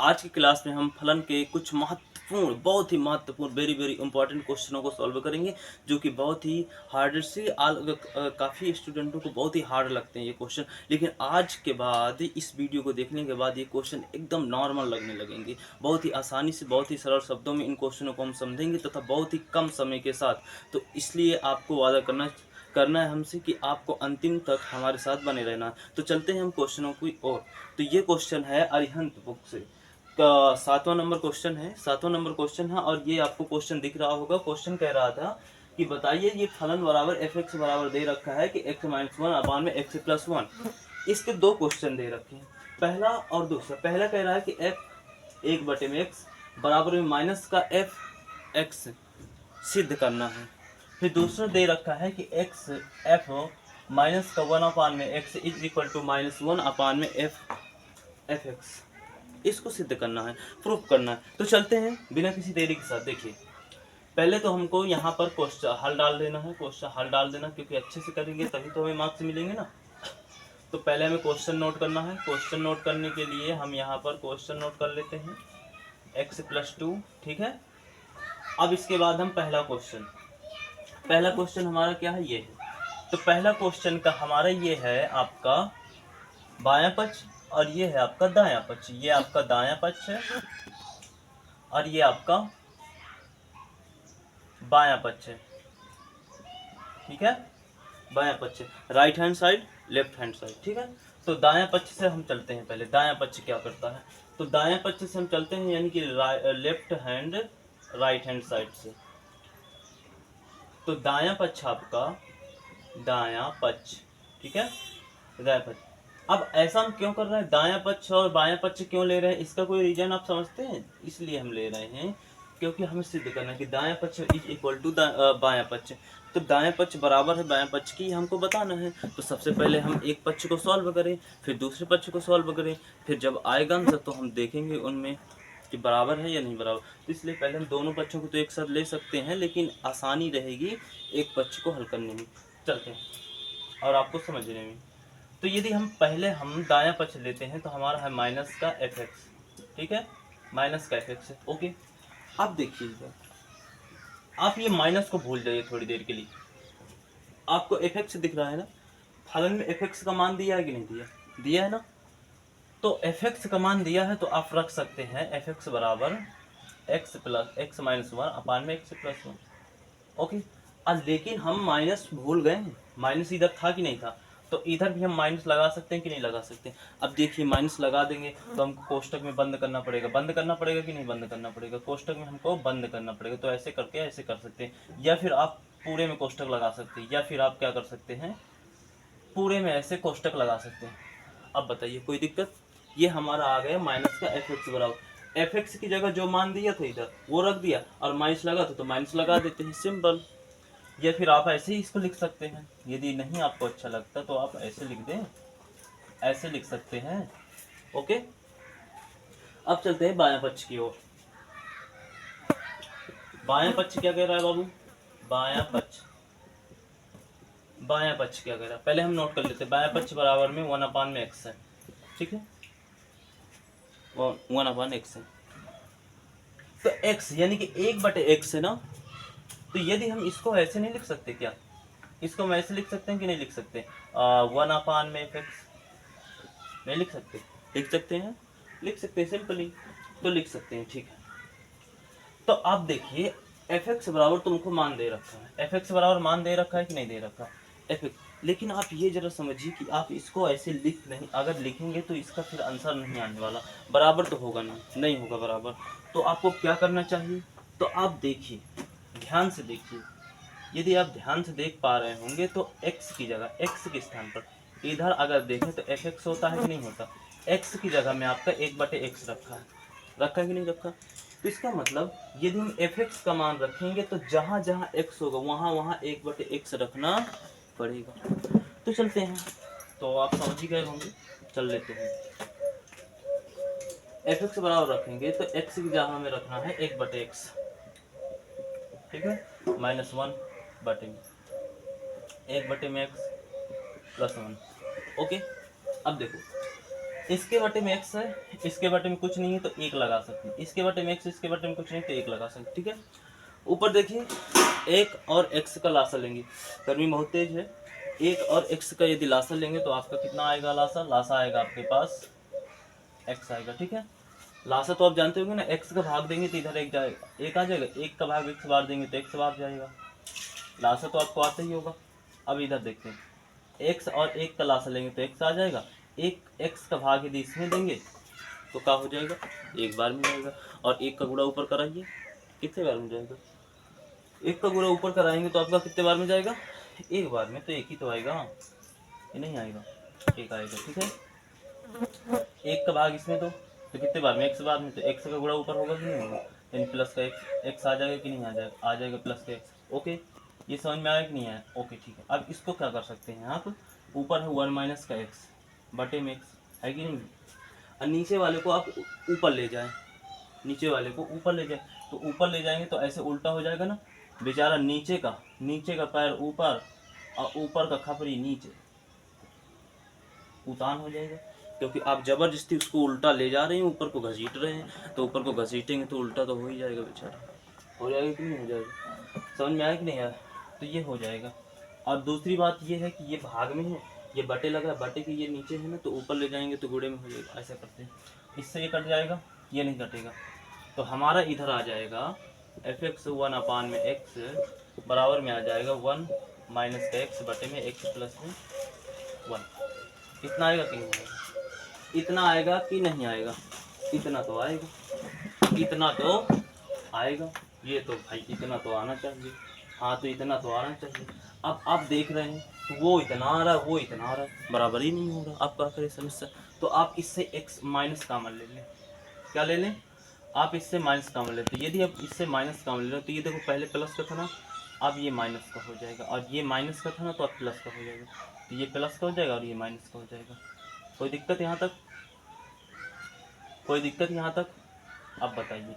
आज की क्लास में हम फलन के कुछ महत्वपूर्ण, बहुत ही महत्वपूर्ण, वेरी वेरी इंपॉर्टेंट क्वेश्चनों को सॉल्व करेंगे, जो कि बहुत ही हार्ड से काफ़ी स्टूडेंटों को बहुत ही हार्ड लगते हैं ये क्वेश्चन। लेकिन आज के बाद इस वीडियो को देखने के बाद ये क्वेश्चन एकदम नॉर्मल लगने लगेंगे। बहुत ही आसानी से, बहुत ही सरल शब्दों में इन क्वेश्चनों को हम समझेंगे तथा बहुत ही कम समय के साथ। तो इसलिए आपको वादा करना है हमसे कि आपको अंतिम तक हमारे साथ बने रहना है। तो चलते हैं हम क्वेश्चनों की ओर। तो ये क्वेश्चन है अरिहंत बुक से का 7वां नंबर क्वेश्चन है, 7वां नंबर क्वेश्चन है। और ये आपको क्वेश्चन दिख रहा होगा। क्वेश्चन कह रहा था कि बताइए ये फलन बराबर एफ एक्स बराबर दे रखा है कि एक्स माइनस वन अपान में एक्स प्लस वन। इसके दो क्वेश्चन दे रखे हैं, पहला और दूसरा। पहला कह रहा है कि एफ एक बटे में एक्स बराबर में माइनस का एफ एक्स सिद्ध करना है। फिर दूसरा दे रखा है कि एक्स एफ माइनस का वन अपान में x is equal to minus one upon में एफ एफ एक्स। इसको सिद्ध करना है, प्रूफ करना है। तो चलते हैं बिना किसी देरी के साथ। देखिए, पहले तो हमको यहाँ पर क्वेश्चन हल डाल देना है, क्वेश्चन हल डाल देना, क्योंकि अच्छे से करेंगे तभी तो हमें मार्क्स मिलेंगे ना। तो पहले हमें क्वेश्चन नोट करना है। क्वेश्चन नोट करने के लिए हम यहाँ पर क्वेश्चन नोट कर लेते हैं एक्स प्लस टू, ठीक है। अब इसके बाद हम पहला क्वेश्चन हमारा क्या है, ये है। तो पहला क्वेश्चन का हमारा ये है आपका बायां पक्ष और ये है आपका दायां पक्ष। ये आपका दायां पक्ष है और ये आपका बायां पक्ष है, ठीक है। बायां पक्ष, right hand side, left hand side, ठीक है। तो दायां पक्ष से हम चलते हैं। पहले दायां पक्ष क्या करता है, तो दायां पक्ष से हम चलते हैं, यानी कि left hand right hand side से। तो दायां पक्ष आपका दायां पक्ष, ठीक है, दायां पक्ष। अब ऐसा हम क्यों कर रहे हैं, दायां पक्ष और बायां पक्ष क्यों ले रहे हैं, इसका कोई रीजन आप समझते हैं। इसलिए हम ले रहे हैं क्योंकि हमें सिद्ध करना है कि दायां पक्ष इज इक्वल टू बायां पक्ष। तो दायां पक्ष बराबर है बायां पक्ष की, हमको बताना है। तो सबसे पहले हम एक पक्ष को सॉल्व करें, फिर दूसरे पक्ष को सॉल्व करें, फिर जब आएगा आंसर तो हम देखेंगे उनमें कि बराबर है या नहीं बराबर। तो इसलिए पहले हम दोनों पक्षों को तो एक साथ ले सकते हैं, लेकिन आसानी रहेगी एक पक्ष को हल करने में। चलते हैं और आपको समझने में। तो यदि हम पहले दायां पक्ष लेते हैं तो हमारा है माइनस का एफ एक्स, ठीक है, माइनस का एफ एक्स, ओके। अब देखिएगा, आप ये माइनस को भूल जाइए थोड़ी देर के लिए। आपको एफ एक्स दिख रहा है ना, फलन में एफ एक्स का मान दिया है कि नहीं दिया, दिया है ना। तो एफ एक्स का मान दिया है तो आप रख सकते हैं एफ एक्स बराबर x plus x minus one upon में एक्स प्लस वन, ओके। अब लेकिन हम माइनस भूल गए हैं, माइनस इधर था कि नहीं था, तो इधर भी हम माइनस लगा सकते हैं कि नहीं लगा सकते। अब देखिए, माइनस लगा देंगे तो हमको कोष्टक में बंद करना पड़ेगा, बंद करना पड़ेगा कि नहीं बंद करना पड़ेगा, कोष्टक में हमको बंद करना पड़ेगा। तो ऐसे करके ऐसे कर सकते हैं, या फिर आप पूरे में कोष्टक लगा सकते हैं, या फिर आप क्या कर सकते हैं, पूरे में ऐसे कोष्टक लगा सकते हैं। अब बताइए कोई दिक्कत। ये हमारा आ गया माइनस का एफ एक्स बराबर, एफ एक्स की जगह जो मान दिया था इधर वो रख दिया, और माइनस लगा था तो माइनस लगा देते हैं, सिंपल। या फिर आप ऐसे ही इसको लिख सकते हैं, यदि नहीं आपको अच्छा लगता तो आप ऐसे लिख दें, ऐसे लिख सकते हैं, ओके। अब चलते हैं बायां पक्ष की ओर। बायां पक्ष क्या कह रहा है बाबू, बायां पक्ष, बायां पक्ष क्या कह रहा है, पहले हम नोट कर लेते हैं। बायां पक्ष बराबर में वन अपान में एक्स है, ठीक है, वन अपान एक्स है। तो एक्स यानी कि एक बटे एक्स है ना। तो यदि हम इसको ऐसे नहीं लिख सकते क्या, इसको हम ऐसे लिख सकते हैं कि नहीं लिख सकते, वन अपान में एफ एक्स, नहीं लिख सकते, लिख सकते हैं, लिख सकते हैं सिंपली, तो लिख सकते हैं, ठीक है। तो आप देखिए, एफ एक्स बराबर तुमको मान दे रखा है, एफ एक्स बराबर मान दे रखा है कि नहीं दे रखा, एफ एक्स। लेकिन आप ये जरा समझिए कि आप इसको ऐसे लिख नहीं, अगर लिखेंगे तो इसका फिर आंसर नहीं आने वाला, बराबर तो होगा नहीं होगा बराबर। तो आपको क्या करना चाहिए, तो आप देखिए, ध्यान से देखिए। यदि आप ध्यान से देख पा रहे होंगे तो x की जगह, x के स्थान पर इधर अगर देखें तो एफ एक्स होता है कि नहीं होता, x की जगह में आपका एक बटे एक्स रखा है कि नहीं रखा। तो इसका मतलब यदि हम एफ एक्स का मान रखेंगे तो जहां जहां x होगा वहां वहां एक बटे एक्स रखना पड़ेगा। तो चलते हैं, तो आप समझ ही गए होंगे, चल लेते हैं। एफ एक्स बराबर रखेंगे तो x की जगह में रखना है एक बटे एक्स, ठीक है, माइनस वन बटे में एक बटे में एक्स प्लस वन, ओके। अब देखो, इसके बटे में x है, इसके बटे में कुछ नहीं है तो 1 लगा सकते हैं, इसके बटे में x, इसके बटे में कुछ नहीं तो 1 लगा सकते हैं, ठीक है। ऊपर देखिए 1 और x का लासा लेंगे, गर्मी बहुत तेज है, 1 और x का यदि लासा लेंगे तो आपका कितना आएगा लासा, लासा आएगा आपके पास x आएगा, ठीक है। लासा तो आप जानते होंगे ना, x का भाग देंगे तो इधर 1 जाएगा, 1 आ जाएगा, 1 का भाग x बार देंगे तो x बार जाएगा, लासा तो आपको आता ही होगा। अब इधर देखते हैं, x और 1 का लासा लेंगे तो x आ जाएगा, 1 x का भाग यदि इसमें देंगे तो क्या हो जाएगा, 1 बार में जाएगा, और 1 का गुणा ऊपर कराइए कितने बार में जाएगा, 1 का गुणा ऊपर कराएंगे तो आपका कितने बार में जाएगा, 1 बार में, तो 1 ही तो आएगा, ये नहीं आएगा, 1 आएगा, ठीक है। 1 का भाग इसमें तो कितने बार में, x बार में, तो x का गुणा ऊपर होगा कि नहीं होगा, यानी प्लस का x आ जाएगा कि नहीं आ जाएगा प्लस का x, ओके। ये समझ में आया कि नहीं आया, ओके ठीक है। अब इसको क्या कर सकते हैं आप, ऊपर है 1 माइनस का x बटे में x है कि नहीं, और नीचे वाले को आप ऊपर ले जाएं, नीचे वाले को ऊपर ले जाए, तो ऊपर ले जाएंगे तो ऐसे उल्टा हो जाएगा ना, बेचारा नीचे का पैर ऊपर और ऊपर का खपरी नीचे, उतान हो जाएगा, क्योंकि आप जबरदस्ती उसको उल्टा ले जा रहे हैं, ऊपर को घसीट रहे हैं, तो ऊपर को घसीटेंगे तो उल्टा तो हो ही जाएगा बेचारा, हो जाएगा कि नहीं हो जाएगा, समझ में आया कि नहीं आया, तो ये हो जाएगा। और दूसरी बात ये है कि ये भाग में है, ये बटे लग रहा है, बटे के ये नीचे है ना, तो ऊपर ले जाएंगे तो गुणे में हो जाएगा, ऐसा करते हैं, इससे ये कट जाएगा, ये नहीं कटेगा, तो हमारा इधर आ जाएगा fx 1 अपान में x बराबर में आ जाएगा 1 माइनस का x बटे में x प्लस में 1। इतना आएगा कि नहीं आएगा, इतना आएगा कि नहीं आएगा, इतना तो आएगा, इतना तो आएगा, ये तो भाई इतना तो आना चाहिए, हाँ तो इतना तो आना चाहिए। अब आप देख रहे हैं वो इतना आ रहा है, वो इतना आ रहा है, बराबर ही नहीं हो रहा, आप क्या करें समस्या, तो आप इससे x माइनस कॉमन ले लें, क्या ले लें, आप इससे माइनस कॉमन लेते हैं, यदि आप इससे माइनस कॉमन ले लो तो ये देखो पहले प्लस का था ना, अब ये माइनस का हो जाएगा, और ये माइनस का था ना तो अब प्लस का हो जाएगा, तो ये प्लस का हो जाएगा और ये माइनस का हो जाएगा। कोई दिक्कत यहाँ तक, कोई दिक्कत यहाँ तक, अब बताइए।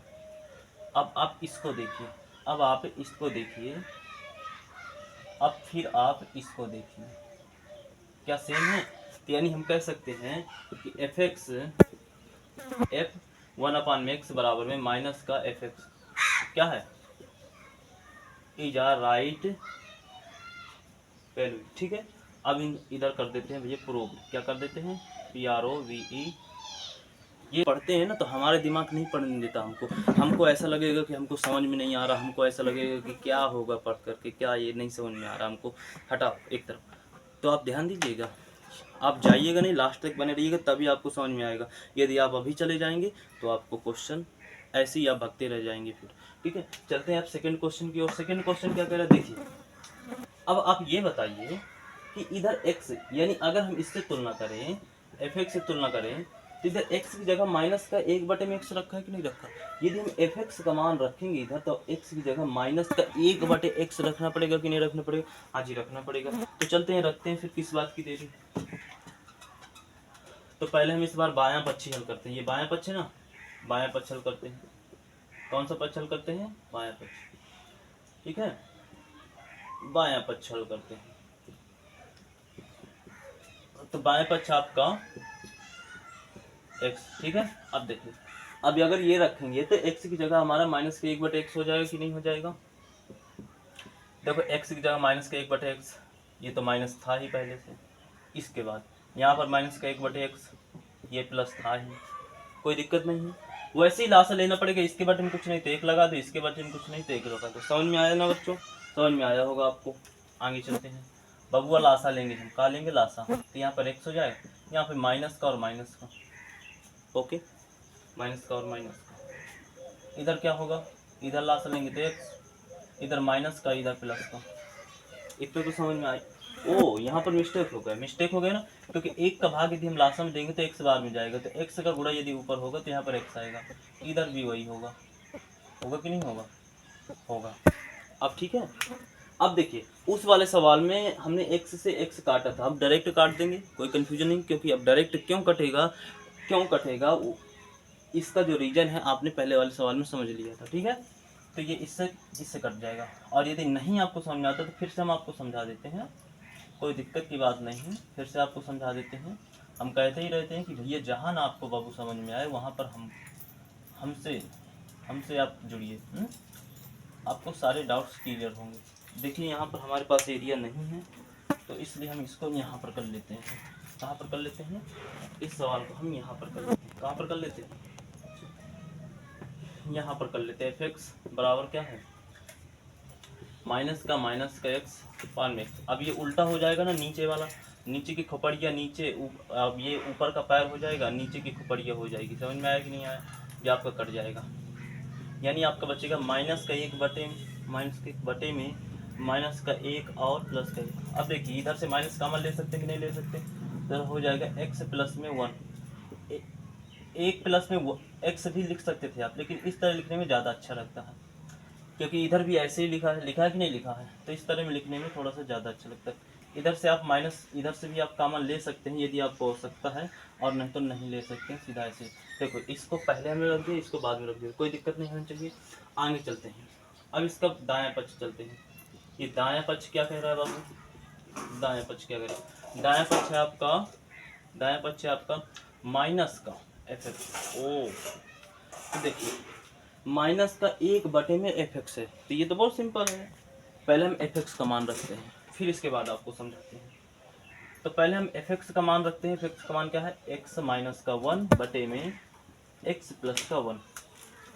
अब आप इसको देखिए, अब आप इसको देखिए, अब फिर आप इसको देखिए, क्या सेम है, तो यानी हम कह सकते हैं कि fx f 1 अपान में x बराबर में माइनस का fx क्या है, इज आर राइट वैल्यू, ठीक है। अब इधर कर देते हैं भैया प्रूव, क्या कर देते हैं PROVE, ये पढ़ते हैं ना तो हमारे दिमाग नहीं पढ़ने देता, हमको ऐसा लगेगा कि हमको समझ में नहीं आ रहा, हमको ऐसा लगेगा कि क्या होगा पढ़ करके, क्या ये नहीं समझ में आ रहा, हमको हटाओ एक तरफ। तो आप ध्यान दीजिएगा, आप जाइएगा नहीं, लास्ट तक बने रहिएगा तभी आपको समझ में आएगा, यदि आप अभी चले जाएंगे तो आपको क्वेश्चन ऐसे ही आप भगते रह जाएंगे फिर, ठीक है। चलते हैं आप सेकंड क्वेश्चन की ओर। सेकंड क्वेश्चन क्या कह रहा है देखिए, अब आप ये बताइए कि इधर x, यानी अगर हम इससे तुलना करें, fx से तुलना करें, तो इधर x की जगह माइनस का 1 बटे में x रखा है कि नहीं रखा, यदि हम fx का मान रखेंगे इधर तो x की जगह माइनस का 1 बटे x रखना पड़ेगा कि नहीं रखना पड़ेगा, हाँ जी रखना पड़ेगा। तो चलते हैं रखते हैं, फिर किस बात की देरी, तो पहले हम इस बार बायां पक्ष हल करते हैं, ये बायां पक्ष है ना, बायां पक्ष हल करते हैं, कौन सा पक्ष हल करते हैं, बायां पक्ष, ठीक है, बायां पक्ष हल करते हैं। तो बाएं पक्ष आपका x, ठीक है। अब देखिए, अब अगर ये रखेंगे तो x की जगह हमारा माइनस का 1 बटे x हो जाएगा कि नहीं हो जाएगा, देखो x की जगह माइनस का 1 बटे x, ये तो माइनस था ही पहले से, इसके बाद यहाँ पर माइनस का 1 बटे x, ये प्लस था ही, कोई दिक्कत नहीं है। वैसे ही लासा लेना पड़ेगा, इसके बटे में कुछ नहीं तो 1 लगा दो, इसके बटे में कुछ नहीं तो 1 लगा दो। समझ में आया ना बच्चों, समझ में आया होगा आपको। आगे चलते हैं, बबुआ लासा लेंगे हम, कहाँ लेंगे लासा, तो यहाँ पर x हो जाए, यहाँ पे माइनस का और माइनस का, ओके, माइनस का और माइनस का, इधर क्या होगा, इधर लासा लेंगे तो x, इधर माइनस का इधर प्लस का, इतना तो समझ में आए। ओ यहाँ पर मिस्टेक हो गया ना, क्योंकि 1 का भाग यदि हम लासा में देंगे तो x बार में जाएगा, तो x का गुणा यदि ऊपर होगा तो यहाँ पर x आएगा, इधर भी वही होगा, होगा कि नहीं होगा, होगा। अब ठीक है, अब देखिए उस वाले सवाल में हमने x से x काटा था, अब डायरेक्ट काट देंगे, कोई कंफ्यूजन नहीं, क्योंकि अब डायरेक्ट क्यों कटेगा, इसका जो रीजन है आपने पहले वाले सवाल में समझ लिया था, ठीक है। तो ये इससे कट जाएगा, और यदि नहीं आपको समझ आता तो फिर से हम आपको समझा देते हैं, कोई दिक्कत की बात नहीं है, फिर से आपको समझा देते हैं। हम कहते ही रहते हैं कि भैया जहाँ ना आपको बाबू समझ में आए वहाँ पर हमसे आप जुड़िए, आपको सारे डाउट्स क्लियर होंगे। देखिए यहाँ पर हमारे पास एरिया नहीं है, तो इसलिए हम इसको यहाँ पर कर लेते हैं। कहाँ पर कर लेते हैं? इस सवाल को हम यहाँ पर कर लेते हैं। कहाँ पर कर लेते हैं? यहाँ पर कर लेते हैं। fx बराबर क्या है? माइनस का x पान में। अब ये उल्टा हो जाएगा ना, नीचे वाला, नीचे की खोपड़िया नीचे, अब ये ऊपर का पैर हो जाएगा, नीचे की खोपड़िया हो जाएगी। समझ में आया कि नहीं आया? ये आपका कट जाएगा, यानी आपका बचेगा माइनस का एक बटे में माइनस का एक और प्लस का एक। अब देखिए इधर से माइनस कॉमन ले सकते कि नहीं ले सकते? तो हो जाएगा x प्लस में 1, एक प्लस में x भी लिख सकते थे आप, लेकिन इस तरह लिखने में ज़्यादा अच्छा लगता है, क्योंकि इधर भी ऐसे ही लिखा है कि नहीं लिखा है, तो इस तरह में लिखने में थोड़ा सा ज़्यादा अच्छा लगता है। इधर से आप माइनस, इधर से भी आप कॉमन ले सकते हैं यदि आपको आवश्यकता है, और नहीं तो नहीं ले सकते हैं, सीधा ऐसे। देखो इसको पहले हमें रख दिया, इसको बाद में रख दिया, कोई दिक्कत नहीं होनी चाहिए। आगे चलते हैं, अब इसका दायां पक्ष चलते हैं। ये दायां पक्ष क्या कह रहा है बाबू? दायां पक्ष क्या कह रहा है? दायां पक्ष है आपका माइनस का fx। ओ तो देखिए माइनस का एक बटे में fx है, तो ये तो बहुत सिंपल है। पहले हम fx का मान रखते हैं, फिर इसके बाद आपको समझाते हैं। तो पहले हम fx का मान रखते हैं। fx का मान क्या है? x माइनस का 1 बटे में x प्लस का 1।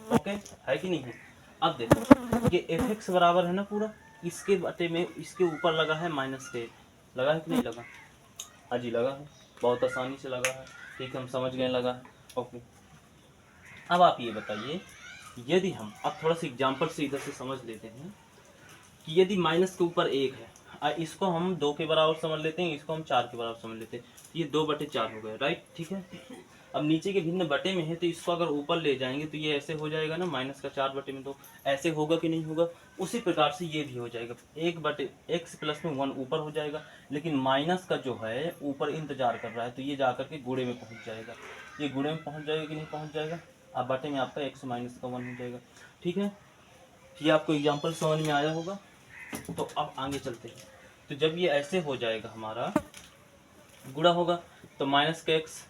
ओके, है कि नहीं है? अब देखो ये fx बराबर है ना पूरा, इसके बटे में इसके ऊपर लगा है माइनस के, लगा है कि नहीं लगा? हाँ जी लगा है, बहुत आसानी से लगा है। ठीक, हम समझ गए लगा है। ओके, अब आप ये बताइए, यदि हम अब थोड़ा सा एग्जाम्पल से इधर से समझ लेते हैं कि यदि माइनस के ऊपर एक है, इसको हम 2 के बराबर समझ लेते हैं, इसको हम 4 के बराबर समझ लेते हैं, ये 2/4 हो गए, राइट? ठीक है। अब नीचे के भिन्न बटे में है, तो इसको अगर ऊपर ले जाएंगे तो ये ऐसे हो जाएगा ना, माइनस का 4 बटे में 2, ऐसे होगा कि नहीं होगा? उसी प्रकार से ये भी हो जाएगा, 1 बटे x प्लस में 1 ऊपर हो जाएगा, लेकिन माइनस का जो है ऊपर इंतजार कर रहा है, तो ये जाकर के गुणे में पहुंच जाएगा। ये गुणे में पहुंच जाएगा कि नहीं पहुंच जाएगा? अब बटे में आपका x माइनस का 1 हो जाएगा। ठीक है, ये आपको एग्जाम्पल समझ में आया होगा। तो अब आगे चलते हैं। तो जब ये ऐसे हो जाएगा, हमारा गुणा होगा, तो माइनस का x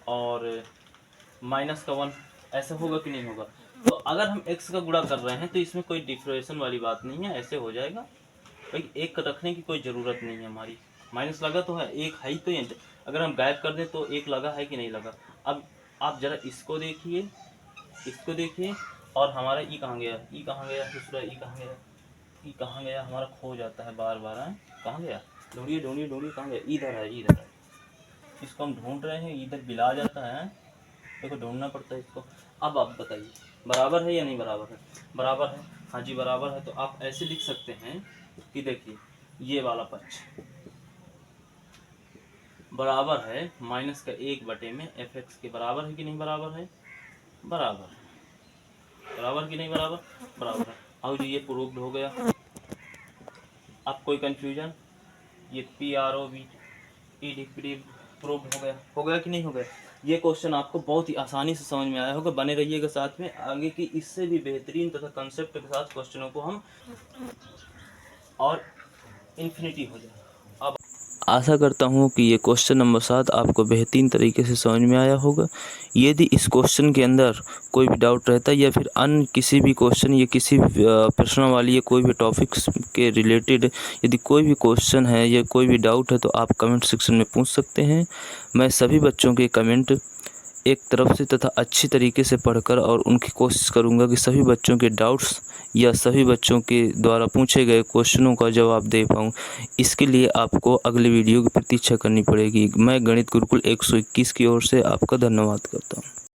और माइनस का 1 ऐसे होगा कि नहीं होगा? तो अगर हम x का गुणा कर रहे हैं तो इसमें कोई डिफरेंशिएशन वाली बात नहीं है, ऐसे हो जाएगा भाई। एक रखने की कोई ज़रूरत नहीं है हमारी, माइनस लगा तो है, एक है तो ये, अगर हम गायब कर दें तो एक लगा है कि नहीं लगा? अब आप जरा इसको देखिए, और हमारा ई कहाँ गया? ई कहाँ गया? दूसरा ई कहाँ गया? ई कहाँ गया? हमारा खो जाता है बार बार। है कहाँ गया? ढूंढिए कहाँ गया? इधर है, इसको हम ढूंढ रहे हैं, इधर बिला जाता है, देखो ढूंढना पड़ता है इसको। अब आप बताइए बराबर है या नहीं बराबर है? बराबर है, हाँ जी बराबर है। तो आप ऐसे लिख सकते हैं कि देखिए ये वाला पक्ष बराबर है माइनस का 1 बटे में fx के बराबर है कि नहीं बराबर है? बराबर है, बराबर कि नहीं बराबर? बराबर है। आओ जी, ये प्रूव्ड हो गया। अब कोई कंफ्यूजन? ये PROVED प्रूव्ड हो गया कि नहीं हो गया? ये क्वेश्चन आपको बहुत ही आसानी से समझ में आया होगा। बने रहिएगा साथ में, आगे की इससे भी बेहतरीन तथा कंसेप्ट के साथ क्वेश्चनों को हम और इन्फिनिटी हो जाए। अब आशा करता हूँ कि ये क्वेश्चन नंबर 7 आपको बेहतरीन तरीके से समझ में आया होगा। यदि इस क्वेश्चन के अंदर कोई भी डाउट रहता है, या फिर अन्य किसी भी क्वेश्चन या किसी भी प्रश्न वाली या कोई भी टॉपिक्स के रिलेटेड यदि कोई भी क्वेश्चन है या कोई भी डाउट है, तो आप कमेंट सेक्शन में पूछ सकते हैं। मैं सभी बच्चों के कमेंट एक तरफ से तथा अच्छी तरीके से पढ़कर और उनकी कोशिश करूंगा कि सभी बच्चों के डाउट्स या सभी बच्चों के द्वारा पूछे गए क्वेश्चनों का जवाब दे पाऊँ। इसके लिए आपको अगले वीडियो की प्रतीक्षा करनी पड़ेगी। मैं गणित गुरुकुल 121 की ओर से आपका धन्यवाद करता हूँ।